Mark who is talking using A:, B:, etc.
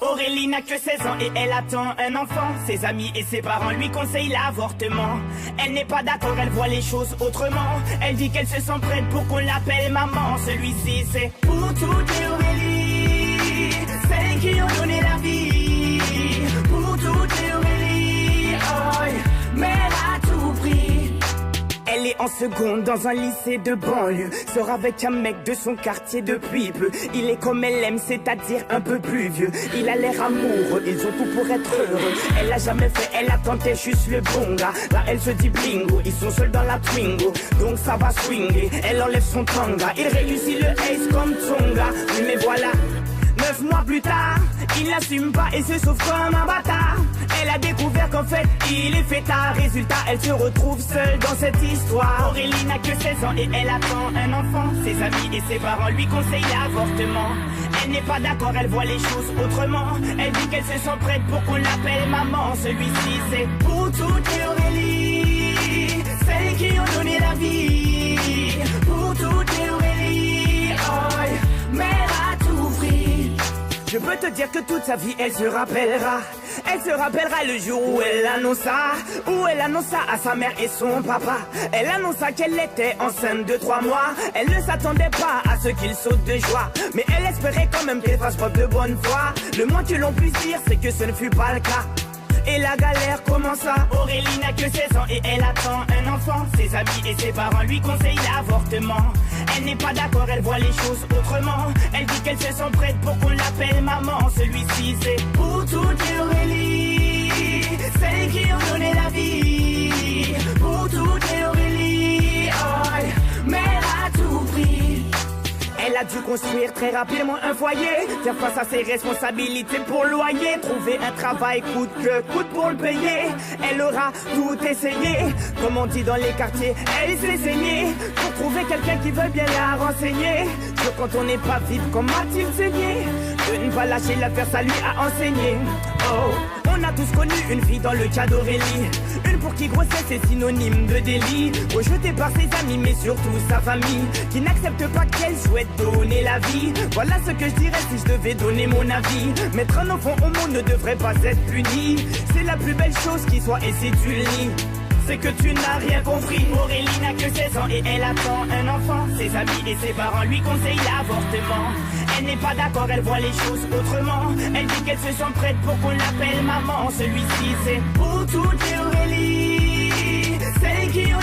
A: Aurélie n'a que 16 ans et elle attend un enfant. Ses amis et ses parents lui conseillent l'avortement. Elle n'est pas d'accord, elle voit les choses autrement. Elle dit qu'elle se sent prête pour qu'on l'appelle maman. Celui-ci c'est pour toutes les Aurélie, celles qui ont donné la vie. Pour toutes les Aurélie, oh, mais elle a tout pris. Elle est en seconde dans un lycée de banlieue. Sort avec un mec de son quartier depuis peu. Il est comme elle aime, c'est-à-dire un peu plus vieux. Il a l'air amoureux, ils ont tout pour être heureux. Elle a jamais fait, elle a tenté juste le bon gars. Là elle se dit bingo, ils sont seuls dans la Twingo. Donc ça va swinguer, elle enlève son tanga. Il réussit le ace comme Tonga. Oui mais voilà, 9 mois plus tard, il n'assume pas et se sauve comme un bâtard. Elle a découvert qu'en fait, il est fêtard. Résultat, elle se retrouve seule dans cette histoire. Aurélie n'a que 16 ans et elle attend un enfant. Ses amis et ses parents lui conseillent l'avortement. Elle n'est pas d'accord, elle voit les choses autrement. Elle dit qu'elle se sent prête pour qu'on l'appelle maman. Celui-ci c'est pour toutes les Aurélie, celles qui ont donné la vie. Pour toutes les Aurélie, oh, mais elle a tout pris. Je peux te dire que toute sa vie elle se rappellera. Elle se rappellera le jour où elle annonça à sa mère et son papa. Elle annonça qu'elle était enceinte de 3 mois. Elle ne s'attendait pas à ce qu'il saute de joie, mais elle espérait quand même qu'elle fasse preuve de bonne foi. Le moins que l'on puisse dire c'est que ce ne fut pas le cas. Et la galère commença. Aurélie n'a que 16 ans et elle attend un enfant. Ses amis et ses parents lui conseillent l'avortement. Elle n'est pas d'accord, elle voit les choses autrement. Elle dit qu'elle se sent prête pour qu'on l'appelle maman. Celui-ci c'est pour toutes les Aurélie, celles qui ont donné la vie. Pour toutes les Aurélie, oh, mais elle a tout pris. Elle a dû construire très rapidement un foyer, faire face à ses responsabilités pour le loyer, trouver un travail coûte que coûte pour le payer. Elle aura tout essayé, comme on dit dans les quartiers, elle s'est saignée pour trouver quelqu'un qui veut bien la renseigner. Sur quand on n'est pas vite, comment a-t-il saigné? De ne pas lâcher l'affaire, ça lui a enseigné. Oh, on a tous connu une fille dans le cas d'Aurélie, une pour qui grossesse est synonyme de délit, rejetée par ses amis mais surtout sa famille, qui n'accepte pas qu'elle souhaite donner la vie. Voilà ce que je dirais si je devais donner mon avis. Mettre un enfant au monde ne devrait pas être puni. C'est la plus belle chose qui soit et si tu le nies, c'est que tu n'as rien compris. Aurélie n'a que 16 ans et elle attend un enfant. Ses amis et ses parents lui conseillent l'avortement. Elle n'est pas d'accord, elle voit les choses autrement. Elle dit qu'elle se sent prête pour qu'on l'appelle maman. Celui-ci c'est pour toutes les Aurélie, celles qui ont